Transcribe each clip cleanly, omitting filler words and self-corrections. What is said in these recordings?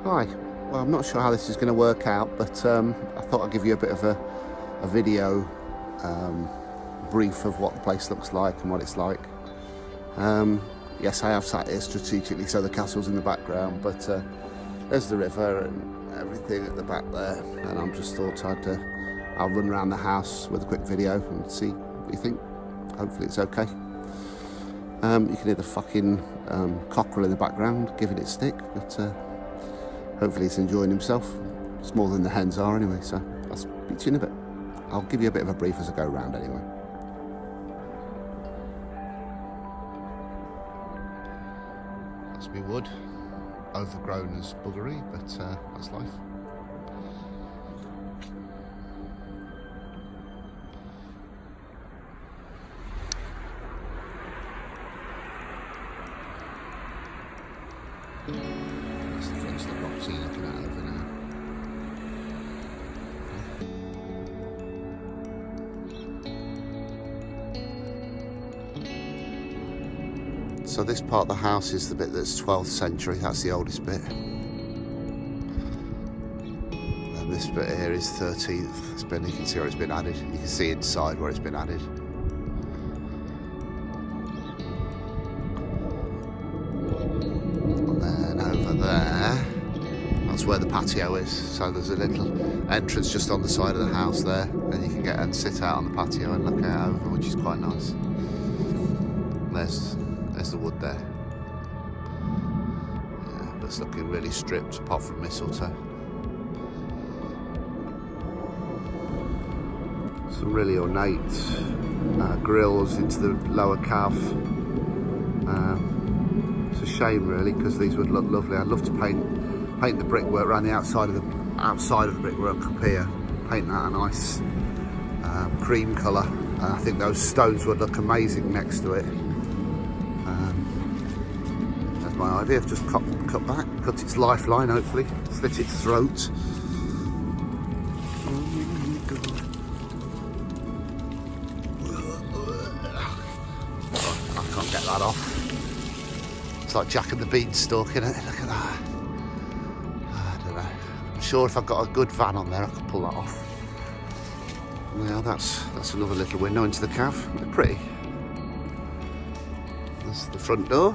Hi, well I'm not sure how this is going to work out, but I thought I'd give you a bit of a video brief of what the place looks like and what it's like. Yes, I have sat here strategically so the castle's in the background, but there's the river and everything at the back there, and I just thought I'll run around the house with a quick video and see what you think. Hopefully it's okay. You can hear the fucking cockerel in the background giving it stick, but hopefully he's enjoying himself. It's more than the hens are anyway, so I'll speak to you in a bit. I'll give you a bit of a brief as I go around anyway. That's me wood, overgrown as buggery, but that's life. That's the front of the property you're looking at over now. So this part of the house is the bit that's 12th century, that's the oldest bit. And this bit here is 13th. You can see where it's been added. You can see inside where it's been added. That's where the patio is, so there's a little entrance just on the side of the house there, and you can get and sit out on the patio and look out over, which is quite nice. There's the wood there. Yeah, but it's looking really stripped apart from mistletoe. Some really ornate grills into the lower cave. It's a shame really, because these would look lovely. I'd love to paint the brickwork around the outside of the brickwork up here. Paint that a nice cream colour. I think those stones would look amazing next to it. That's my idea. I've just cut its lifeline, hopefully, slit its throat. Oh I can't get that off. It's like Jack and the Beanstalk, isn't it? Look at that. Sure, if I've got a good van on there I could pull that off. Well, that's another little window into the cave. They're pretty. There's the front door.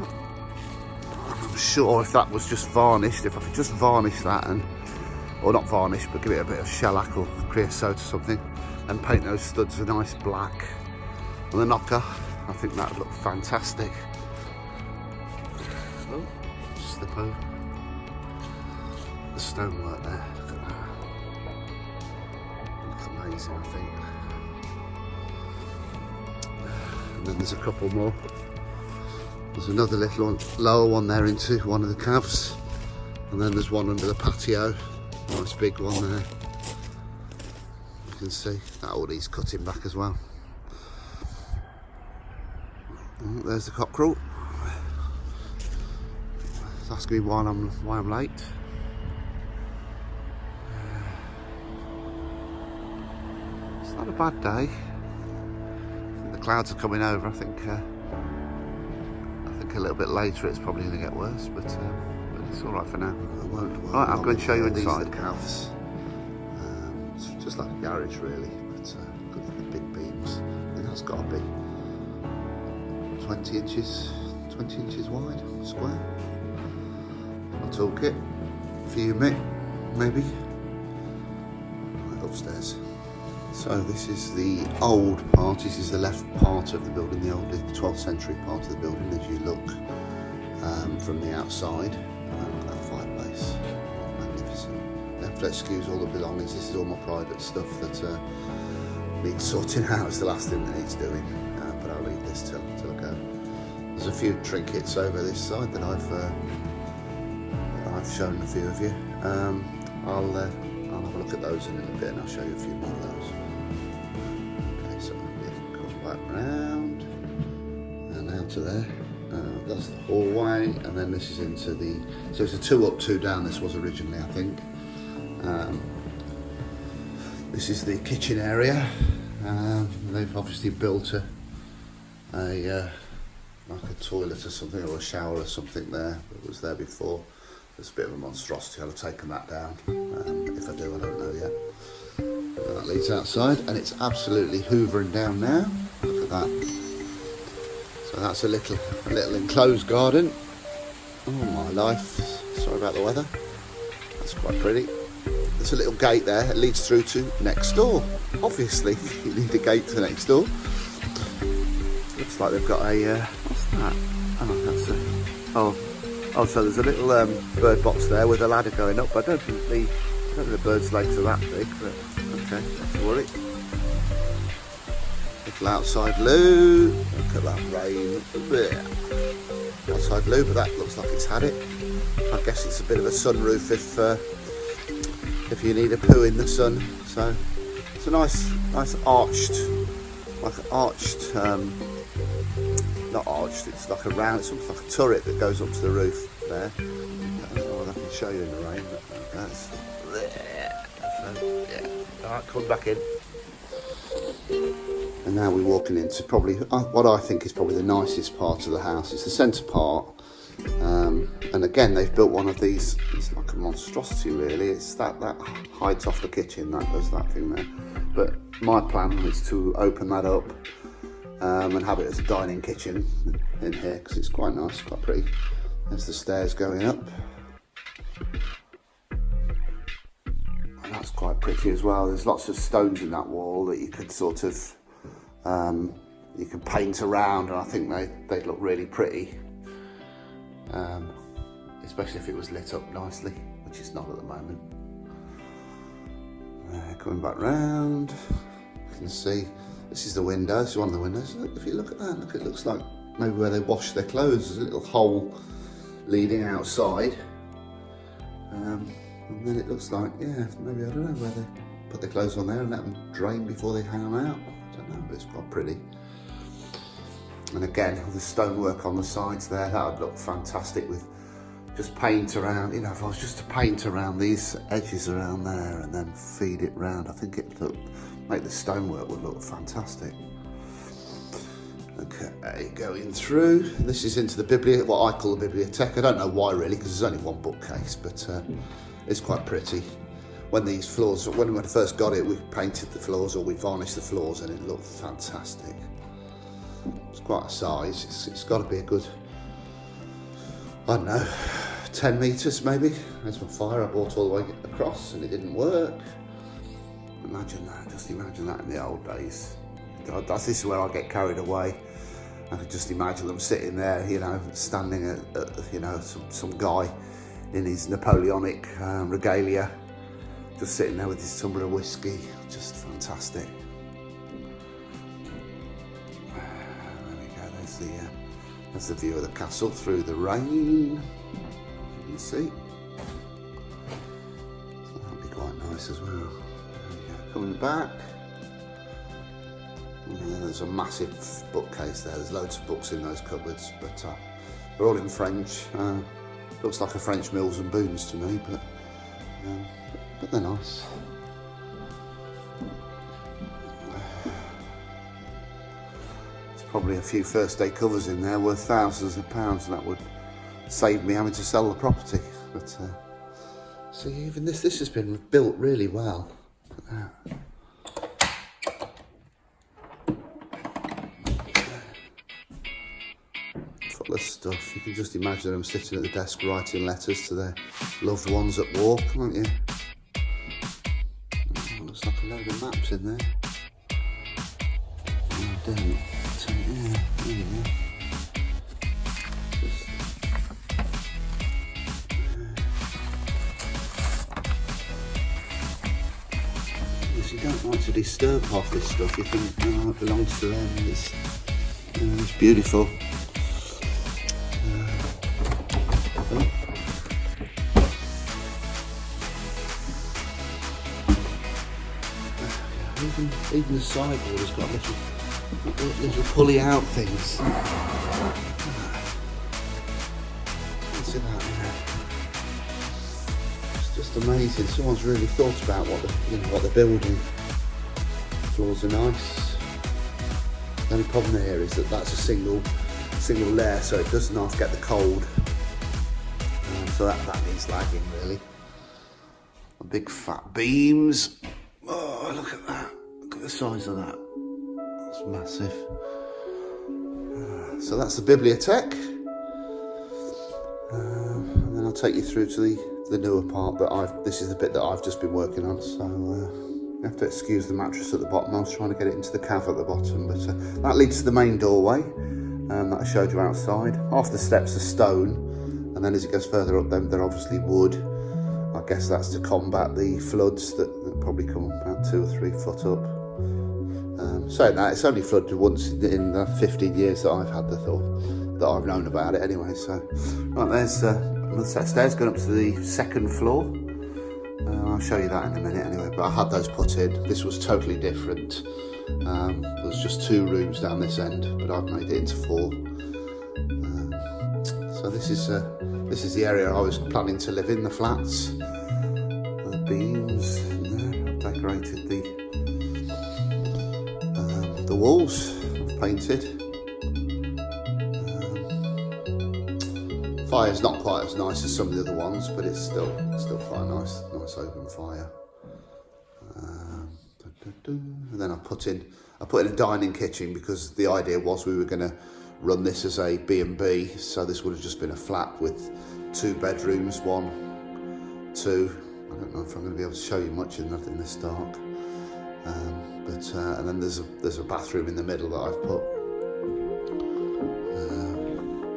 I'm sure if that was just varnished, if I could just varnish that, or not varnish, but give it a bit of shellac or creosote or something, and paint those studs a nice black on the knocker, I think that would look fantastic. Oh, slip over. The stonework there, look at that. Looks amazing, I think. And then there's a couple more. There's another little one, lower one there into one of the caves. And then there's one under the patio. Nice big one there. You can see that all needs cutting back as well. Oh, there's the cockerel. It's asking me why I'm late. Not a bad day. I think the clouds are coming over. I think a little bit later it's probably going to get worse, but it's all right for now. Right, I'll go and show you inside. These are the caves. It's just like a garage, really, but got the big beams. And that's got to be 20 inches wide, square. I'll talk it. Few maybe. Right, upstairs. So this is the old part, this is the left part of the building, the old 12th century part of the building as you look from the outside. Look at that fireplace, magnificent. You have to excuse all the belongings, this is all my private stuff that needs sorting out. It's the last thing that needs doing, but I'll leave this till I go. There's a few trinkets over this side that I've shown a few of you. I'll have a look at those in a little bit and I'll show you a few more of those. Okay, so it goes back round and out to there. That's the hallway, and then this is into the, so it's a 2 up 2 down this was originally, I think. This is the kitchen area. They've obviously built a like a toilet or something, or a shower or something there that was there before. It's a bit of a monstrosity. I'll have taken that down. If I do, I don't know yet. That leads outside, and it's absolutely hoovering down now. Look at that. So that's a little enclosed garden. Oh my life. Sorry about the weather. That's quite pretty. There's a little gate there. It leads through to next door. Obviously, you need a gate to next door. Looks like they've got a what's that? Oh, that's a oh, so there's a little bird box there with a ladder going up. I don't think the bird's legs are that big, but okay, not to worry. Little outside loo. Look at that rain. Outside loo, but that looks like it's had it. I guess it's a bit of a sunroof if you need a poo in the sun. So it's a nice arched, like an arched, not arched. It's like a round, something like a turret that goes up to the roof there. I don't know what I can show you in the rain, but that's so, yeah. All right, come back in. And now we're walking into probably what I think is probably the nicest part of the house. It's the centre part, and again they've built one of these. It's like a monstrosity, really. It's that hides off the kitchen. That does that thing there. But my plan is to open that up and have it as a dining kitchen in here because it's quite nice, quite pretty. There's the stairs going up. And that's quite pretty as well. There's lots of stones in that wall that you could sort of you can paint around, and I think they'd look really pretty, especially if it was lit up nicely, which it's not at the moment. Coming back round, you can see this is the window. This is one of the windows. Look, if you look at that, look, it looks like maybe where they wash their clothes. There's a little hole leading outside, and then it looks like, yeah, maybe, I don't know, where they put their clothes on there and let them drain before they hang them out. I don't know, but it's quite pretty. And again, the stonework on the sides there, that would look fantastic with just paint around. You know, if I was just to paint around these edges around there and then feed it round, I think it would make the stonework would look fantastic. Okay, going through. This is into the what I call the bibliothèque. I don't know why really, because there's only one bookcase, but it's quite pretty. When these floors, when I first got it, we painted the floors or we varnished the floors, and it looked fantastic. It's quite a size. It's got to be a good, I don't know, 10 metres maybe. There's my fire I brought all the way across and it didn't work. Imagine that, just imagine that in the old days. This is where I get carried away. I could just imagine them sitting there, you know, standing at you know, some guy in his Napoleonic regalia, just sitting there with his tumbler of whiskey. Just fantastic. There we go, there's the view of the castle through the rain. You can see. So that'll be quite nice as well. There we go. Coming back. And there's a massive bookcase there. There's loads of books in those cupboards, but they're all in French. Looks like a French Mills and Boons to me, but they're nice. There's probably a few first day covers in there worth thousands of pounds, and that would save me having to sell the property. But see, even this has been built really well. Look at that. Full of stuff. You can just imagine them sitting at the desk writing letters to their loved ones at war, can't you? Oh, looks like a load of maps in there. Oh, damn it. Yeah, there you go. If you don't like to disturb half this stuff, you think, oh, it belongs to them. It's beautiful. Even the sideboard has got little pulley out things. See that, it's just amazing. Someone's really thought about what they're building. The floors are nice. The only problem here is that that's a single layer, so it does not get the cold So that needs lagging really. The big fat beams. Oh, look at that. Look at the size of that. That's massive. So that's the bibliothèque. And then I'll take you through to the newer part that this is the bit that I've just been working on. So you have to excuse the mattress at the bottom. I was trying to get it into the cave at the bottom, but that leads to the main doorway that I showed you outside. Half the steps are stone, and then as it goes further up, they're obviously wood. I guess that's to combat the floods that probably come about 2 or 3 foot up. Saying that, it's only flooded once in the 15 years that I've had that I've known about it anyway. So, right, there's another set of stairs going up to the 2nd floor. I'll show you that in a minute anyway, but I had those put in. This was totally different. There was just 2 rooms down this end, but I've made it into 4. So this is the area I was planning to live in, the flats. The beams, I've decorated the walls, I've painted. Fire's not quite as nice as some of the other ones, but it's still quite a nice open fire. And then I put in a dining kitchen because the idea was we were going to run this as a B&B, so this would have just been a flat with 2 bedrooms, 1, 2. I don't know if I'm going to be able to show you much in this dark. And then there's a bathroom in the middle that I've put.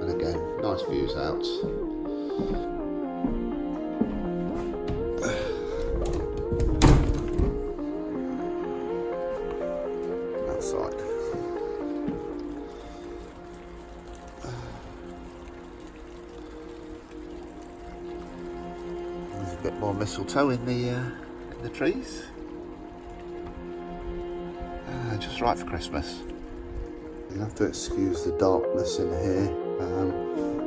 And again, nice views out. Outside. There's a bit more mistletoe in the trees. Just right for Christmas. You have to excuse the darkness in here.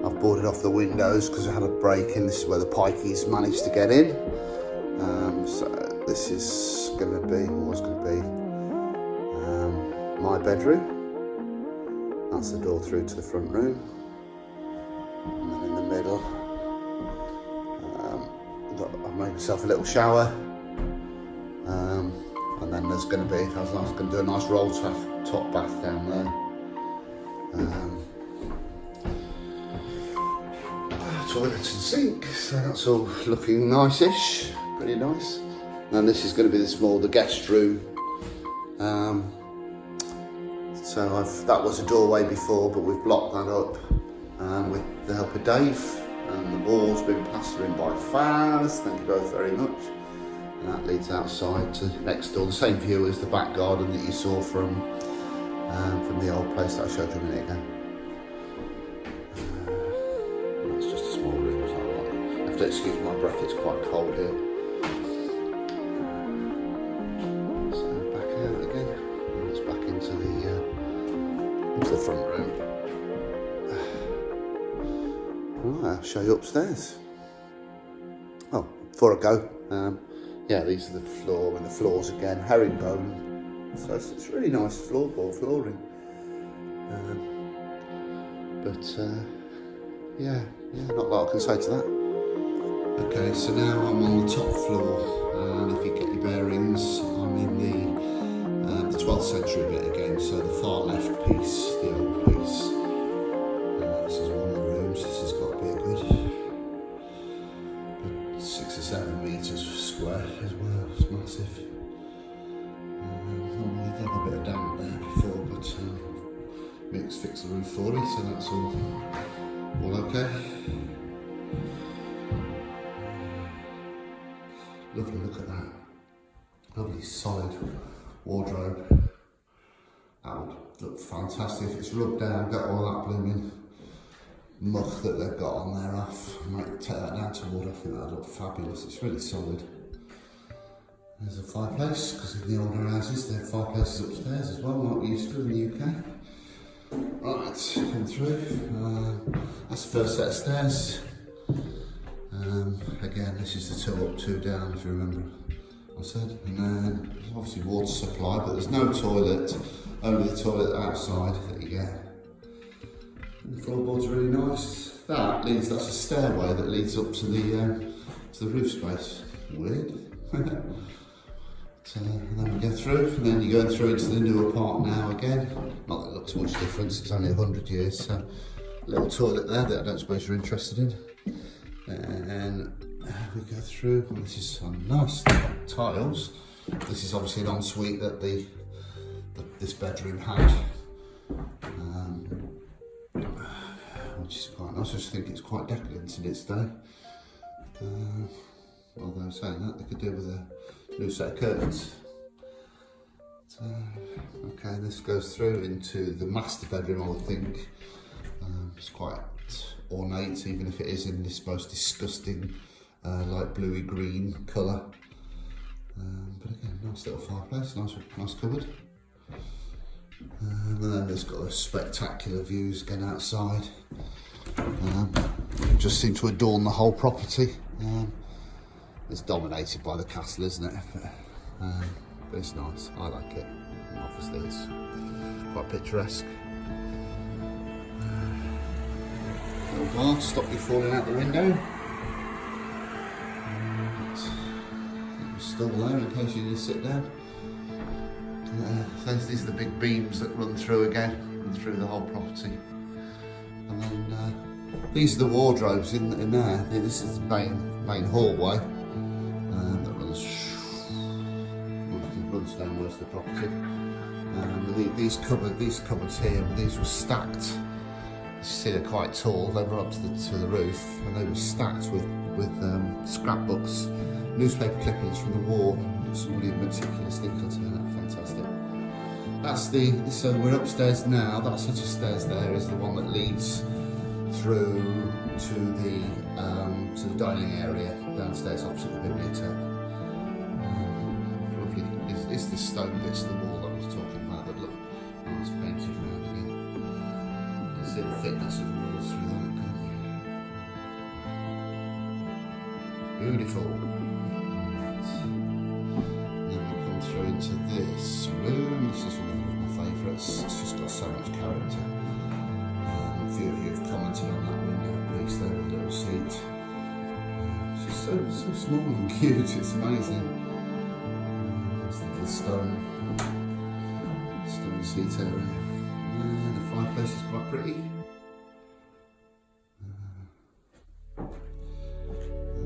I've boarded off the windows because I had a break in. This is where the pikeys managed to get in. So this is going to be, was going to be, my bedroom. That's the door through to the front room. And then in the middle, I've made myself a little shower. And then there's going to be, I was going to do a nice roll top bath down there. Toilet and sink, so that's all looking nice-ish, pretty nice. And this is going to be the guest room. So that was a doorway before, but we've blocked that up with the help of Dave. And the wall's been plastered in by Faz, thank you both very much. And that leads outside to next door, the same view as the back garden that you saw from the old place that I showed you a minute ago. That's just a small room, so I have to excuse my breath, it's quite cold here. So back out again, and it's back into the front room. Right, I'll show you upstairs. Oh, before I go, yeah, these are the floor, and the floors again, herringbone. So it's really nice flooring. Yeah, not a lot I can say to that. Okay, so now I'm on the top floor, and if you get your bearings, I'm in the 12th century bit again, so the far left piece, the old piece. This is one of the rooms, this has got to be a good 6 or 7 metres square as well, it's massive. They've had a bit of damp there before, but Mick's fixed the roof for me, so that's all okay. Lovely, look at that. Lovely solid wardrobe. That would look fantastic if it's rubbed down, got all that blooming muck that they've got on there off. I might take that down to wood, I think that'd look fabulous. It's really solid. There's a fireplace, because in the older houses they have fireplaces upstairs as well, like we used to in the UK. Right, come through. That's the first set of stairs. Again, this is the 2 up, 2 down, if you remember I said. And then there's obviously water supply, but there's no toilet, only the toilet outside that you get. And the floorboards are really nice. that's a stairway that leads up to the roof space. Weird. And then we go through, and then you're going through into the newer part now again. Not that it looks much different, it's only 100 years, so a little toilet there that I don't suppose you're interested in. And we go through, and this is some nice tiles. This is obviously an ensuite that this bedroom had, which is quite nice. I just think it's quite decadent in its day. Although saying that, they could do with a new set of curtains. So, okay, this goes through into the master bedroom, I would think. It's quite ornate, even if it is in this most disgusting light bluey green colour. But again, nice little fireplace, nice cupboard. And then it's got those spectacular views again outside. Just seem to adorn the whole property. It's dominated by the castle, isn't it? But it's nice, I like it. And obviously it's quite picturesque. Little bar to stop you falling out the window. It's still there in case you need to sit down. These are the big beams that run through again, run through the whole property. And then these are the wardrobes in there. This is the main hallway that runs down most of the property. These cupboards here, these were stacked. You see they're quite tall. They were up to the roof, and they were stacked with scrapbooks, newspaper clippings from the war. Somebody meticulously cut it out. Fantastic. So we're upstairs now. That set of stairs there is the one that leads through to the dining area downstairs opposite the bibliothèque. Lovely. It's the stone bits of the wall that I was talking about that look nice painted around again. You can see the thickness of the walls through that, can't you? Beautiful. Through into this room. This is one of my favourites. It's just got so much character. A few of you have commented on that window piece there, the little seat. It's just so small and cute, it's amazing. There's the little stone seat area. And the fireplace is quite pretty.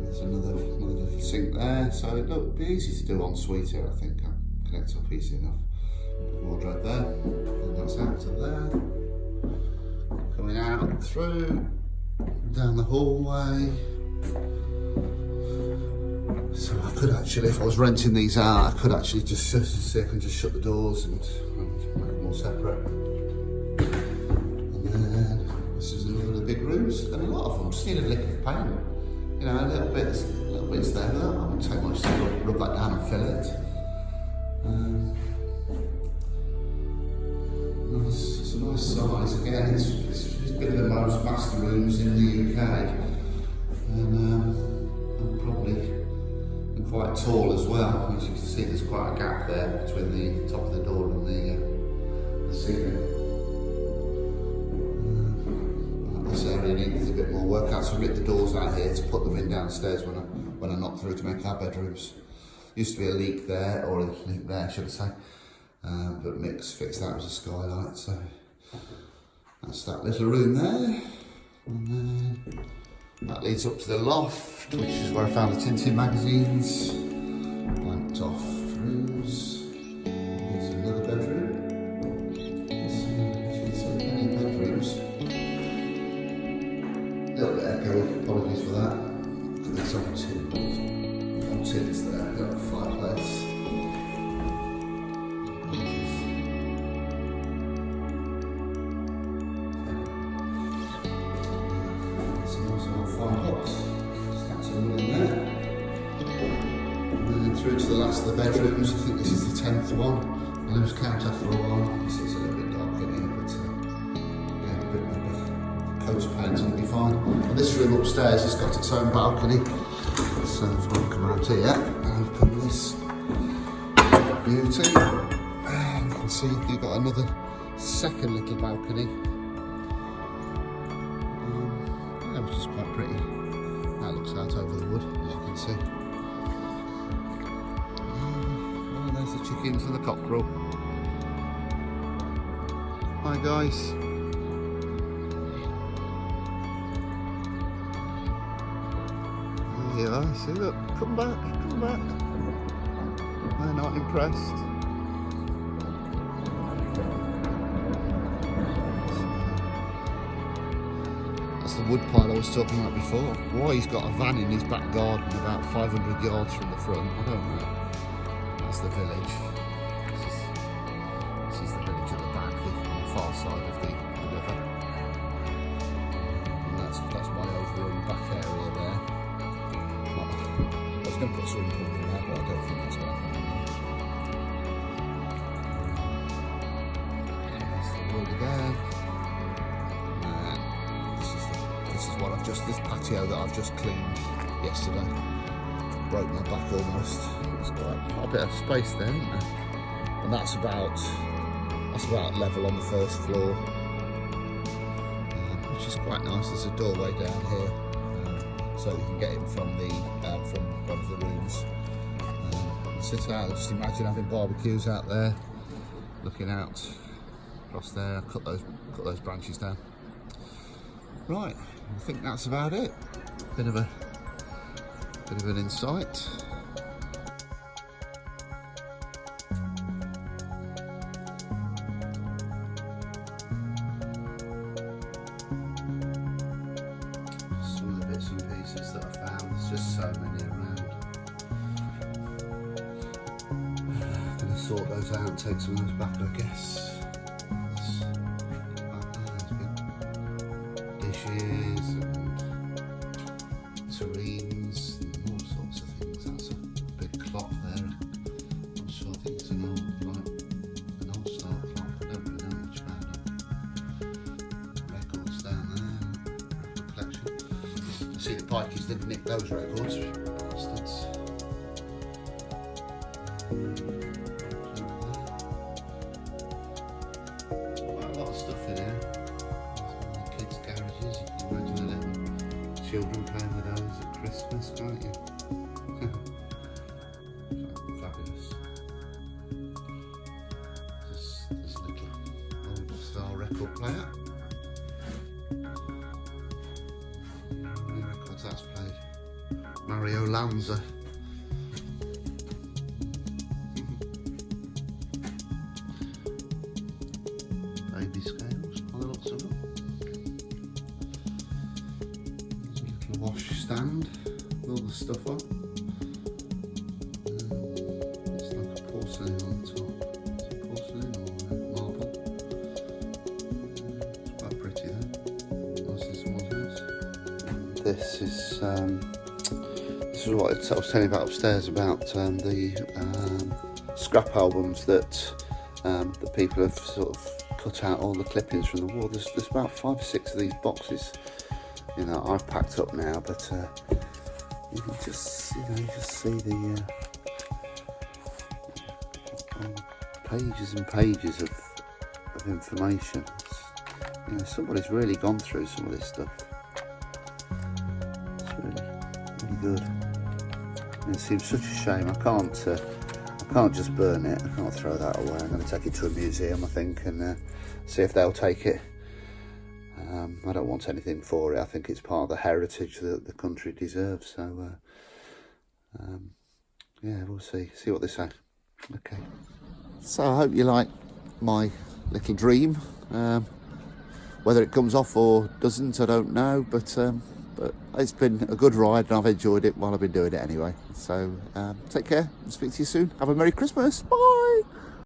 There's another little sink there, so it'll be easy to do en suite here, I think. Connect up easy enough. Put the wardrobe there, and that's out to there. Coming out through, down the hallway. So I could actually, if I was renting these out, I could actually just see if I can just shut the doors and make them all separate. And then this is another of the big rooms, and a lot of them just need a lick of paint. You know, a little bits there, but that wouldn't take much to rub that down and fill it. It's a nice size. Again, it's been the most master rooms in the UK, and probably quite tall as well. As you can see, there's quite a gap there between the top of the door and the ceiling. This area needs a bit more work out, so I ripped the doors out here to put them in downstairs when I knocked through to make our bedrooms. Used to be a leak there, or a leak there, should I say. But Mick's fixed that as a skylight, so that's that little room there. And then that leads up to the loft, which is where I found the Tintin magazines. Blanked off rooms. Here's another bedroom. So many bedrooms. A little bit echoey, apologies for that. There's some tins there, little fireplace. Through to the last of the bedrooms. I think this is the 10th one. I lose count after a while. It's a little bit dark in here, but yeah, a bit of coast paint will be fine. And this room upstairs has got its own balcony. So if I come around here, open this beauty, and you can see you've got another second little balcony. Yeah, which is quite pretty. That looks out over the wood, as you can see. Oh, there's the chickens and the cockerel. Hi guys. There you are, see, look, come back, come back. They're not impressed. That's the wood pile I was talking about before. Why he's got a van in his back garden about 500 yards from the front, I don't know. That's the village. This is the village at the back, on the far side of the river. And that's my overrun back area there. I was going to put a swimming pool in there, but I don't think that's going to happen. That's the wood again. This is what this patio that I've just cleaned yesterday. Broke my back almost. It's quite a bit of space there, isn't there? And that's about level on the first floor, which is quite nice. There's a doorway down here, so you can get in from one of the rooms. And sit out. Just imagine having barbecues out there, looking out across there. Cut those branches down. Right, I think that's about it. Bit of an insight. Some of the bits and pieces that I found. There's just so many around. I'm gonna sort those out and take some of those back, I guess. Dishes and tureens and all sorts of things. That's a big clock there. I'm sure I think it's an old style clock. I don't really know much about it. Records down there, record collection. I see the bikies didn't nick those records, bastards. Quite a lot of stuff in here. Children playing with those at Christmas, can't you? Fabulous. This little old style record player. How many records that's played? Mario Lanza. Baby scales, by the looks of them. Wash stand with all the stuff on. It's like a porcelain on the top. Is it porcelain or marble? It's quite pretty though. Nice in someone's house. This is what I was telling you about upstairs about the scrap albums that the people have sort of cut out all the clippings from the wall. There's about 5 or 6 of these boxes. You know, I've packed up now, but you can just see the pages and pages of information. Somebody's really gone through some of this stuff. It's really good. And it seems such a shame. I can't just burn it. I can't throw that away. I'm going to take it to a museum, I think, and see if they'll take it. I don't want anything for it. I think it's part of the heritage that the country deserves. So, yeah, we'll see what they say. Okay. So I hope you like my little dream. Whether it comes off or doesn't, I don't know. But it's been a good ride, and I've enjoyed it while I've been doing it anyway. So take care. I'll speak to you soon. Have a Merry Christmas. Bye.